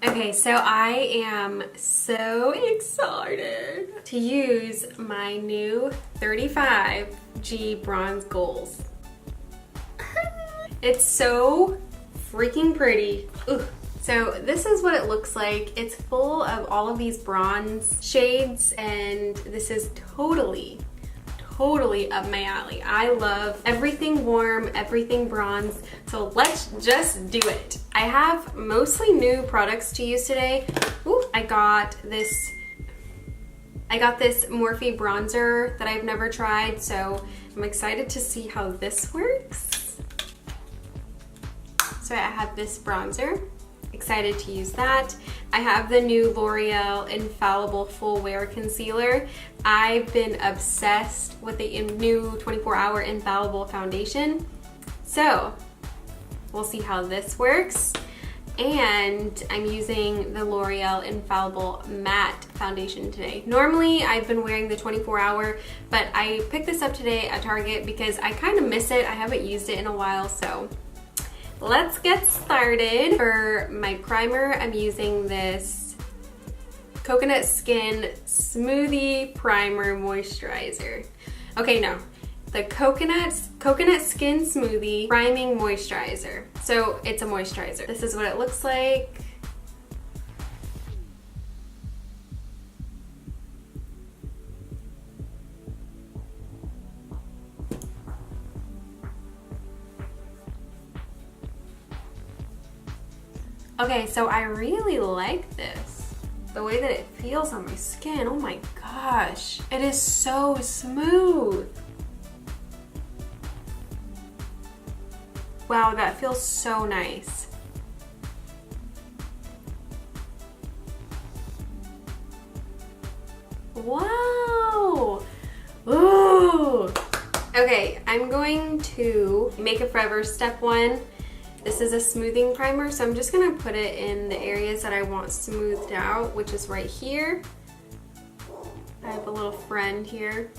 Okay, so I am so excited to use my new 35G Bronze Goals. It's so freaking pretty. Ooh. So this is what it looks like. It's full of all of these bronze shades, and this is totally up my alley. I love everything warm, everything bronze, so let's just do it. I have mostly new products to use today. Ooh, I got this Morphe bronzer that I've never tried, so I'm excited to see how this works. So I have this bronzer. Excited to use that. I have the new L'Oreal Infallible Full Wear Concealer. I've been obsessed with the new 24-hour Infallible foundation. So we'll see how this works. And I'm using the L'Oreal Infallible Matte Foundation today. Normally I've been wearing the 24-hour, but I picked this up today at Target because I kind of miss it. I haven't used it in a while, so let's get started. For my primer, I'm using this Coconut Skin Smoothie Primer Moisturizer. Okay, no, the Coconut Skin Smoothie Priming Moisturizer. So it's a moisturizer. This is what it looks like. Okay, so I really like this. The way that it feels on my skin, oh my gosh. It is so smooth. Wow, that feels so nice. Wow. Ooh. Okay, I'm going to make it forever. Step 1. This is a smoothing primer, so I'm just gonna put it in the areas that I want smoothed out, which is right here. I have a little friend here.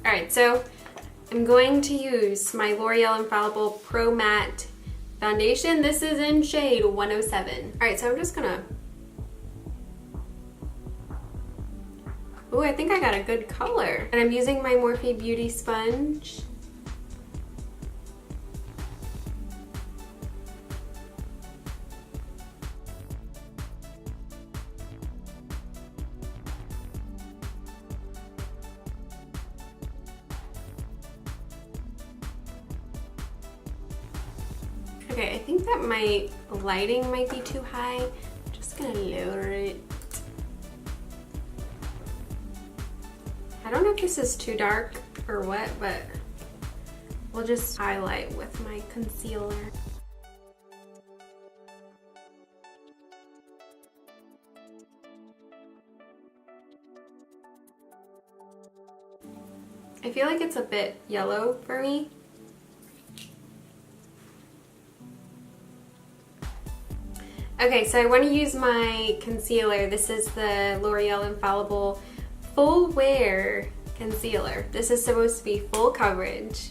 Alright, so I'm going to use my L'Oreal Infallible Pro Matte Foundation. This is in shade 107. Alright, so I'm just gonna... Ooh, I think I got a good color. And I'm using my Morphe Beauty Sponge. Okay, I think that my lighting might be too high. I'm just gonna lower it. I don't know if this is too dark or what, but we'll just highlight with my concealer. I feel like it's a bit yellow for me. Okay, so I want to use my concealer. This is the L'Oreal Infallible Full Wear Concealer. This is supposed to be full coverage,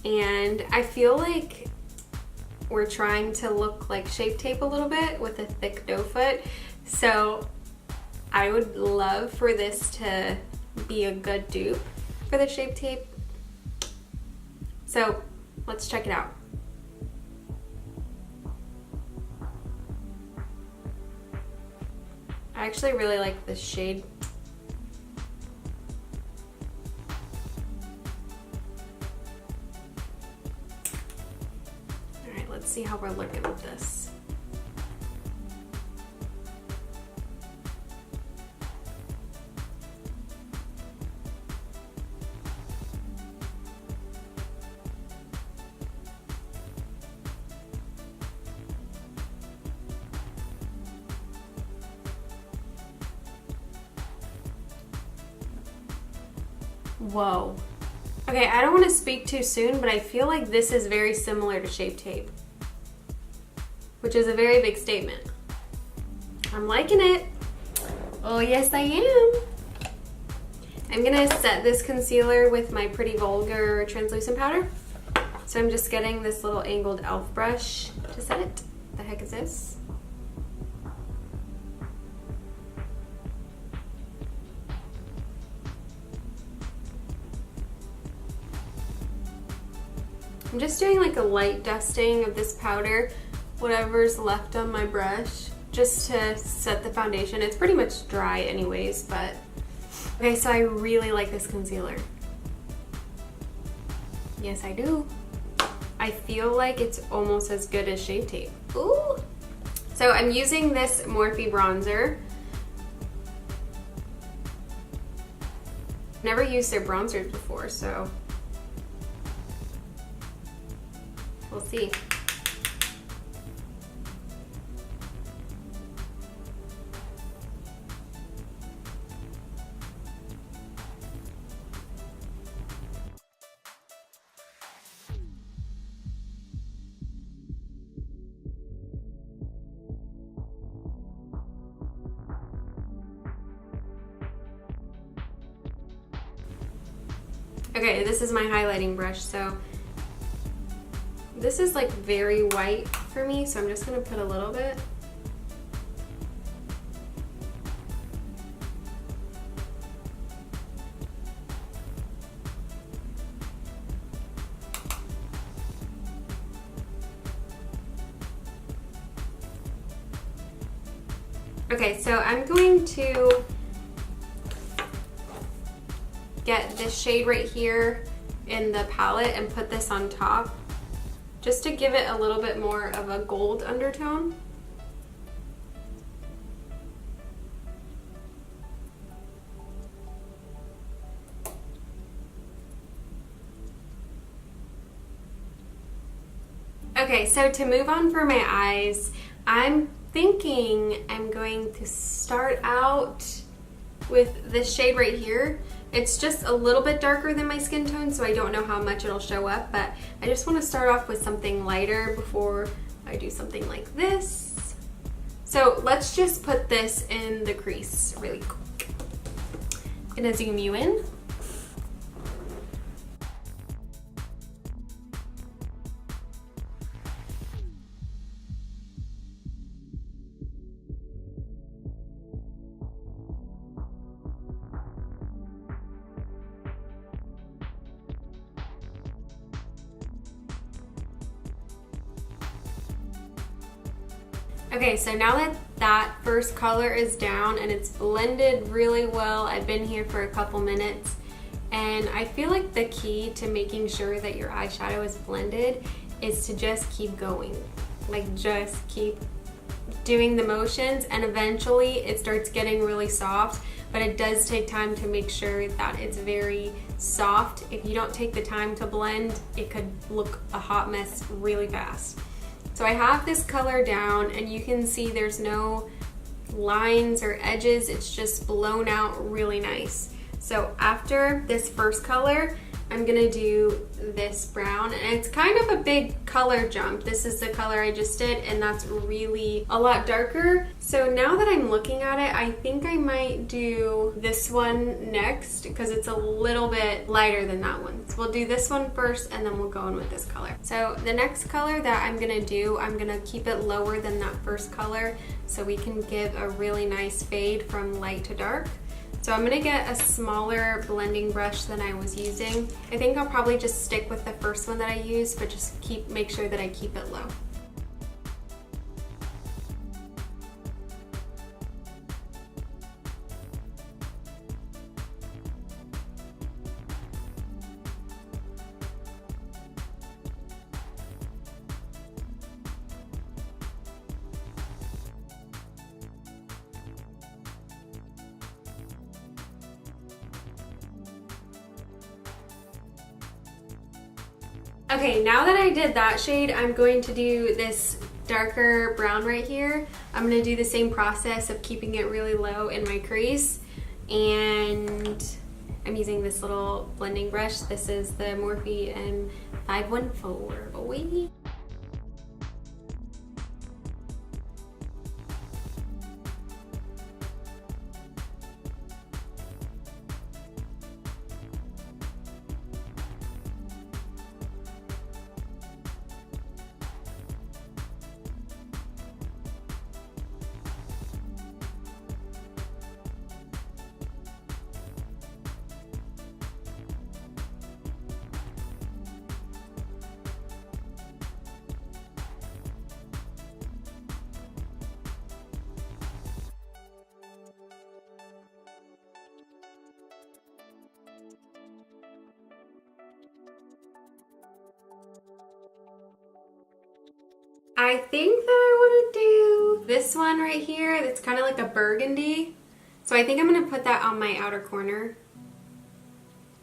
and I feel like we're trying to look like Shape Tape a little bit with a thick doe foot, so I would love for this to be a good dupe for the Shape Tape. So let's check it out. I actually really like this shade. Alright, let's see how we're looking with this. Whoa. Okay, I don't want to speak too soon, but I feel like this is very similar to Shape Tape, which is a very big statement. I'm liking it. Oh, yes, I am. I'm gonna set this concealer with my Pretty Vulgar translucent powder. So I'm just getting this little angled elf brush to set it. The heck is this? I'm just doing like a light dusting of this powder, whatever's left on my brush, just to set the foundation. It's pretty much dry anyways, but okay, so I really like this concealer. Yes, I do. I feel like it's almost as good as Shape Tape. Ooh! So I'm using this Morphe bronzer. Never used their bronzers before, so we'll see. Okay, this is my highlighting brush, so this is like very white for me, so I'm just gonna put a little bit. Okay, so I'm going to get this shade right here in the palette and put this on top just to give it a little bit more of a gold undertone. Okay, so to move on for my eyes, I'm thinking I'm going to start out with this shade right here. It's just a little bit darker than my skin tone, so I don't know how much it'll show up, but I just want to start off with something lighter before I do something like this. So let's just put this in the crease really quick. I'm gonna zoom you in. Okay, so now that that first color is down and it's blended really well, I've been here for a couple minutes, and I feel like the key to making sure that your eyeshadow is blended is to just keep going. Like, just keep doing the motions, and eventually it starts getting really soft, but it does take time to make sure that it's very soft. If you don't take the time to blend, it could look a hot mess really fast. So I have this color down, and you can see there's no lines or edges. It's just blown out really nice. So after this first color, I'm gonna do this brown, and it's kind of a big color jump. This is the color I just did, and that's really a lot darker. So now that I'm looking at it, I think I might do this one next because it's a little bit lighter than that one. So we'll do this one first, and then we'll go in with this color. So the next color that I'm gonna do, I'm gonna keep it lower than that first color so we can give a really nice fade from light to dark. So I'm gonna get a smaller blending brush than I was using. I think I'll probably just stick with the first one that I used, but just make sure that I keep it low. Okay, now that I did that shade, I'm going to do this darker brown right here. I'm going to do the same process of keeping it really low in my crease, and I'm using this little blending brush. This is the Morphe M514, boy. I think that I want to do this one right here. It's kind of like a burgundy. So I think I'm going to put that on my outer corner.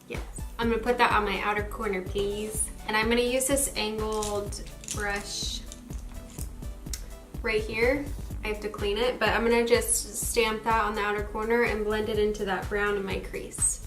Yes, I'm going to put that on my outer corner, please. And I'm going to use this angled brush right here. I have to clean it, but I'm going to just stamp that on the outer corner and blend it into that brown in my crease.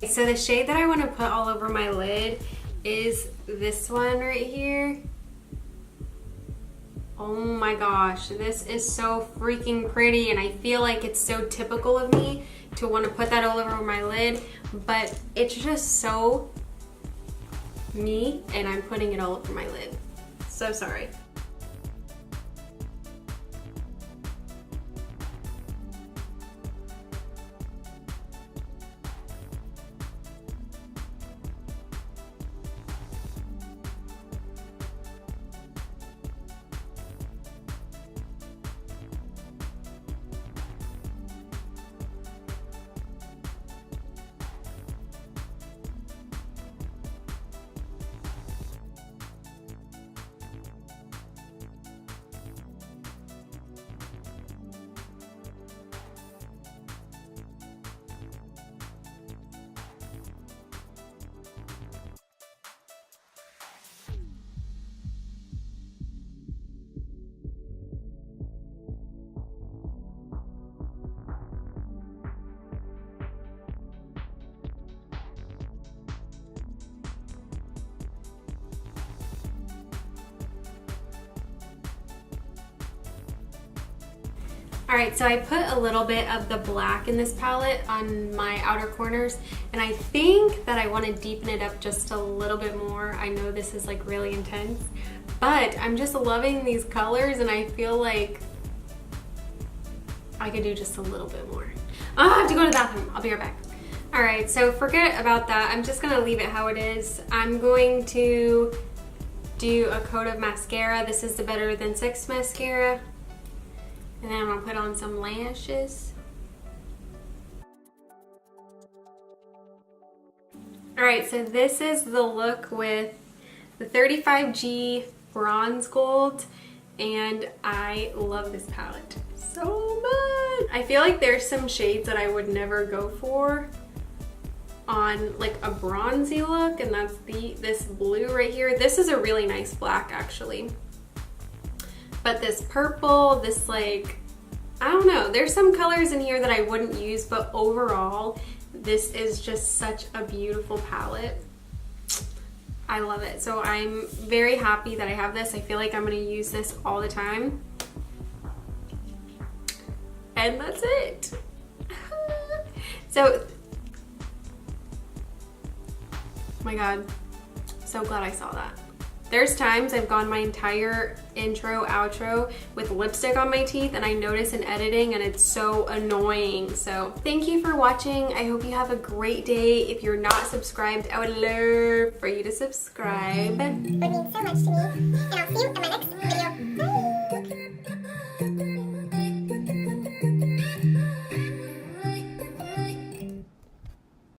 So the shade that I want to put all over my lid is this one right here. Oh my gosh, this is so freaking pretty, and I feel like it's so typical of me to want to put that all over my lid, but it's just so me, and I'm putting it all over my lid. So sorry. Alright, so I put a little bit of the black in this palette on my outer corners, and I think that I want to deepen it up just a little bit more. I know this is like really intense, but I'm just loving these colors, and I feel like I could do just a little bit more. Oh, I have to go to the bathroom. I'll be right back. Alright, so forget about that. I'm just going to leave it how it is. I'm going to do a coat of mascara. This is the Better Than Sex mascara. And then I'm gonna put on some lashes. Alright, so this is the look with the 35G bronze gold, and I love this palette so much. I feel like there's some shades that I would never go for on like a bronzy look, and that's this blue right here. This is a really nice black actually. But this purple, this like, I don't know, there's some colors in here that I wouldn't use, but overall, this is just such a beautiful palette. I love it. So I'm very happy that I have this. I feel like I'm gonna use this all the time. And that's it. So, oh my God, so glad I saw that. There's times I've gone my entire intro, outro with lipstick on my teeth, and I notice in editing and it's so annoying. So thank you for watching. I hope you have a great day. If you're not subscribed, I would love for you to subscribe. It would mean so much to me. And I'll see you in my next video.